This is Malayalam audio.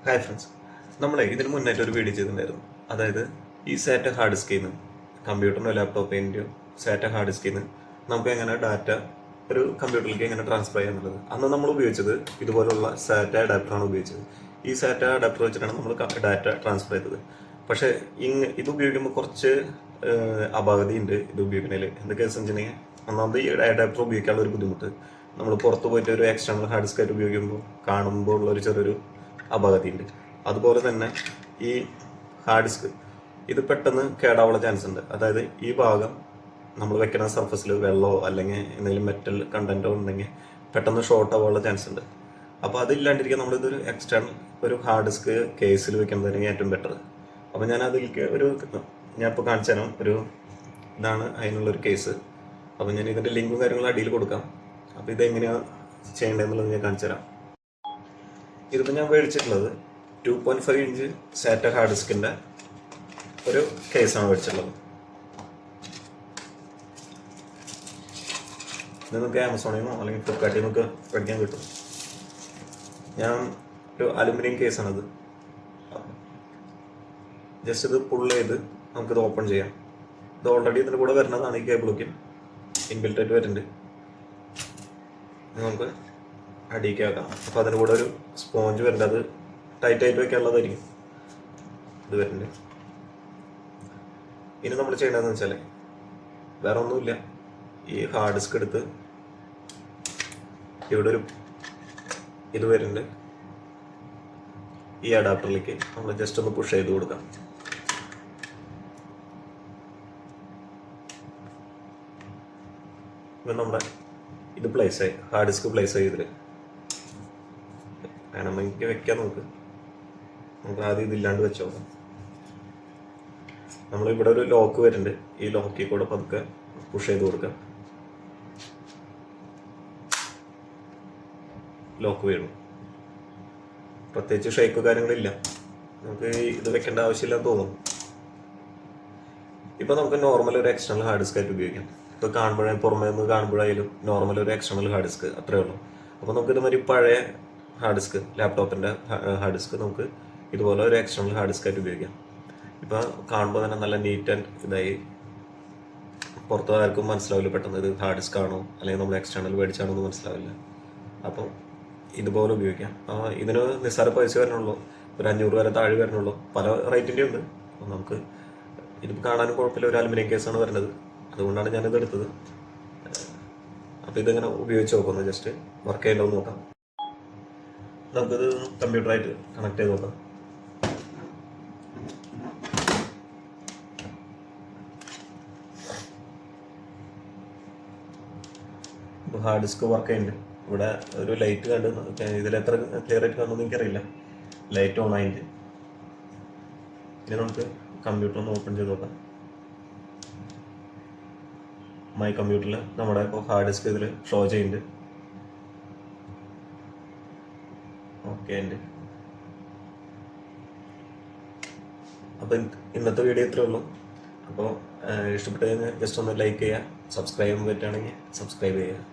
ഹായ് ഫ്രണ്ട്സ്, നമ്മൾ ഇതിന് മുന്നായിട്ട് ഒരു വീഡിയോ ചെയ്തിട്ടുണ്ടായിരുന്നു. അതായത് ഈ സാറ്റ ഹാർഡ് ഡിസ്കിൽ നിന്ന് കമ്പ്യൂട്ടറിനോ ലാപ്ടോപ്പിൻ്റെയോ സാറ്റ ഹാർഡ് ഡിസ്കിൽ നിന്ന് നമുക്ക് എങ്ങനെ ഡാറ്റ ഒരു കമ്പ്യൂട്ടറിലേക്ക് എങ്ങനെ ട്രാൻസ്ഫർ ചെയ്യാന്നുള്ളത്. അന്ന് നമ്മൾ ഉപയോഗിച്ചത് ഇതുപോലുള്ള സാറ്റ അഡാപ്റ്ററാണ് ഉപയോഗിച്ചത്. ഈ സാറ്റ അഡാപ്റ്റർ വെച്ചിട്ടാണ് നമ്മൾ ഡാറ്റ ട്രാൻസ്ഫർ ചെയ്തത്. പക്ഷേ ഇത് ഉപയോഗിക്കുമ്പോൾ കുറച്ച് അപാകതയുണ്ട് ഇത് ഉപയോഗിക്കുന്നതിൽ. എന്തൊക്കെയാണെന്ന് വെച്ചിട്ടുണ്ടെങ്കിൽ, ഒന്നാമത് ഈ അഡാപ്റ്റർ ഉപയോഗിക്കാനുള്ള ഒരു ബുദ്ധിമുട്ട്, നമ്മൾ പുറത്ത് പോയിട്ട് ഒരു എക്സ്റ്റേണൽ ഹാർഡ് ഡിസ്ക് ആയിട്ട് ഉപയോഗിക്കുമ്പോൾ കാണുമ്പോൾ ഉള്ള ഒരു ചെറിയൊരു അപാകതയുണ്ട്. അതുപോലെ തന്നെ ഈ ഹാർഡ് ഡിസ്ക് ഇത് പെട്ടെന്ന് കേടാവാനുള്ള ചാൻസ് ഉണ്ട്. അതായത് ഈ ഭാഗം നമ്മൾ വെക്കുന്ന സർഫസിൽ വെള്ളമോ അല്ലെങ്കിൽ എന്തെങ്കിലും മെറ്റൽ കണ്ടന്റോ ഉണ്ടെങ്കിൽ പെട്ടെന്ന് ഷോർട്ട് ആവാനുള്ള ചാൻസ് ഉണ്ട്. അപ്പോൾ അതില്ലാണ്ടിരിക്കാൻ നമ്മളിതൊരു എക്സ്റ്റേണൽ ഒരു ഹാർഡ് ഡിസ്ക് കേസിൽ വെക്കുന്നതായിരിക്കും ഏറ്റവും ബെറ്റർ. അപ്പോൾ ഞാൻ അതിലേക്ക് ഞാൻ ഇപ്പോൾ കാണിച്ചു തരാം. ഇതാണ് അതിനുള്ളൊരു കേസ്. അപ്പോൾ ഞാൻ ഇതിൻ്റെ ലിങ്കും കാര്യങ്ങളും അടിയിൽ കൊടുക്കാം. അപ്പോൾ ഇതെങ്ങനെയാണ് ചെയ്യേണ്ടതെന്നുള്ളത് ഞാൻ കാണിച്ചു തരാം. ഇതിപ്പോൾ ഞാൻ മേടിച്ചിട്ടുള്ളത് 2.5 ഇഞ്ച് സാറ്റ ഹാർഡ് ഡിസ്കിൻ്റെ ഒരു കേസാണ് മേടിച്ചിട്ടുള്ളത്. ഇത് നിങ്ങൾക്ക് ആമസോണിൽ നിന്നോ അല്ലെങ്കിൽ ഫ്ലിപ്കാർട്ടിൽ നിന്നൊക്കെ മേടിക്കാൻ കിട്ടും. ഞാൻ ഒരു അലുമിനിയം കേസാണിത്. ജസ്റ്റ് ഇത് പുൾ ചെയ്ത് നമുക്കിത് ഓപ്പൺ ചെയ്യാം. ഇത് ഓൾറെഡി ഇതിൻ്റെ കൂടെ വരുന്നതാണ്. ഈ കേബിളൊക്കെ ഇൻബിൽറ്റ് ആയിട്ട് വരുന്നുണ്ട്. നമുക്ക് അടിയിലേക്ക് ആക്കാം. അപ്പോൾ അതിൻ്റെ കൂടെ ഒരു സ്പോഞ്ച് വരുന്നുണ്ട്. അത് ടൈറ്റായിട്ട് വയ്ക്കാനുള്ളതായിരിക്കും. ഇത് വരുന്നുണ്ട്. ഇനി നമ്മൾ ചെയ്യേണ്ടതെന്ന് വെച്ചാൽ വേറെ ഒന്നുമില്ല. ഈ ഹാർഡ് ഡിസ്ക് എടുത്ത് ഇവിടെ ഇത് വരുന്നുണ്ട്. ഈ അഡാപ്റ്ററിലേക്ക് നമ്മൾ ജസ്റ്റ് ഒന്ന് പുഷ് ചെയ്ത് കൊടുക്കാം. ഇപ്പം നമ്മുടെ ഇത് പ്ലേസ് ആയി, ഹാർഡ് ഡിസ്ക് പ്ലേസ് ആയി. ഇതിൽ വേണമെങ്കിൽ വെക്കാം. നമുക്ക് ആദ്യം ഇതില്ലാണ്ട് വെച്ചോക്കാം. നമ്മളിവിടെ ഒരു ലോക്ക് വരുന്നുണ്ട്. ഈ ലോക്കിൽ കൂടെ പതുക്കെ പുഷ് ചെയ്ത് കൊടുക്കാം. ലോക്ക് വീണു. പ്രത്യേകിച്ച് ഷേക്കോ കാര്യങ്ങളില്ല. നമുക്ക് ഇത് വെക്കേണ്ട ആവശ്യമില്ലെന്ന് തോന്നുന്നു. ഇപ്പം നമുക്ക് നോർമൽ ഒരു എക്സ്റ്റേണൽ ഹാർഡ് ഡിസ്ക് ആയിട്ട് ഉപയോഗിക്കാം. ഇപ്പോൾ പുറമേ നിന്ന് കാണുമ്പോഴായാലും നോർമൽ ഒരു എക്സ്റ്റേണൽ ഹാർഡ് ഡിസ്ക് അത്രേ ഉള്ളൂ. അപ്പോൾ നമുക്ക് ഇതുമാതിരി പഴയ ഹാർഡ് ഡിസ്ക്, ലാപ്ടോപ്പിൻ്റെ ഹാർഡ് ഡിസ്ക് നമുക്ക് ഇതുപോലെ ഒരു എക്സ്റ്റേണൽ ഹാർഡ് ഡിസ്ക് ആയിട്ട് ഉപയോഗിക്കാം. ഇപ്പോൾ കാണുമ്പോൾ തന്നെ നല്ല നീറ്റ് ആൻഡ് ഇതായി, പുറത്ത് ആർക്കും മനസ്സിലാവില്ല പെട്ടെന്ന് ഇത് ഹാർഡ് ഡിസ്ക് ആണോ അല്ലെങ്കിൽ നമ്മൾ എക്സ്റ്റേണൽ മേടിച്ചാണോ എന്ന് മനസ്സിലാവില്ല. അപ്പോൾ ഇതുപോലെ ഉപയോഗിക്കാം. ഇതിന് നിസ്സാര പൈസ വരണുള്ളൂ. ഒരു 500 വരെ താഴെ വരണുള്ളൂ. പല റേറ്റിൻ്റെ ഉണ്ട്. അപ്പോൾ നമുക്ക് ഇതിപ്പോൾ കാണാനും കുഴപ്പമില്ല. ഒരു അലുമിനിയം കേസാണ് വരുന്നത്. അതുകൊണ്ടാണ് ഞാനിത് എടുത്തത്. അപ്പോൾ ഇതെങ്ങനെ ഉപയോഗിച്ച് നോക്കുന്നു, ജസ്റ്റ് വർക്ക് ചെയ്യണ്ടോ എന്ന് നോക്കാം. നമുക്കിത് കമ്പ്യൂട്ടറായിട്ട് കണക്ട് ചെയ്ത് നോക്കാം. ഇപ്പോൾ ഹാർഡ് ഡിസ്ക് വർക്ക് ചെയ്യുന്നുണ്ട്. ഇവിടെ ഒരു ലൈറ്റ് കണ്ട് ഇതിൽ എത്ര ക്ലിയർ ആയിട്ട് കാണുമെന്ന് എനിക്കറിയില്ല. ലൈറ്റ് ഓൺ ആയിട്ട്. ഇനി നമുക്ക് കമ്പ്യൂട്ടർ ഒന്ന് ഓപ്പൺ ചെയ്ത് നോക്കാം. മൈ കമ്പ്യൂട്ടറിൽ നമ്മുടെ ഇപ്പോൾ ഹാർഡ് ഡിസ്ക് ഇതിൽ ഷോ ചെയ്യുന്നുണ്ട്. ഓക്കെ ഉണ്ട്. അപ്പോൾ ഇന്നത്തെ വീഡിയോ ഇത്രേ ഉള്ളൂ. അപ്പോൾ ഇഷ്ടപ്പെട്ടതിന് ജസ്റ്റ് ഒന്ന് ലൈക്ക് ചെയ്യുക. സബ്സ്ക്രൈബ് ചെയ്യാൻ പറ്റുകയാണെങ്കിൽ സബ്സ്ക്രൈബ് ചെയ്യുക.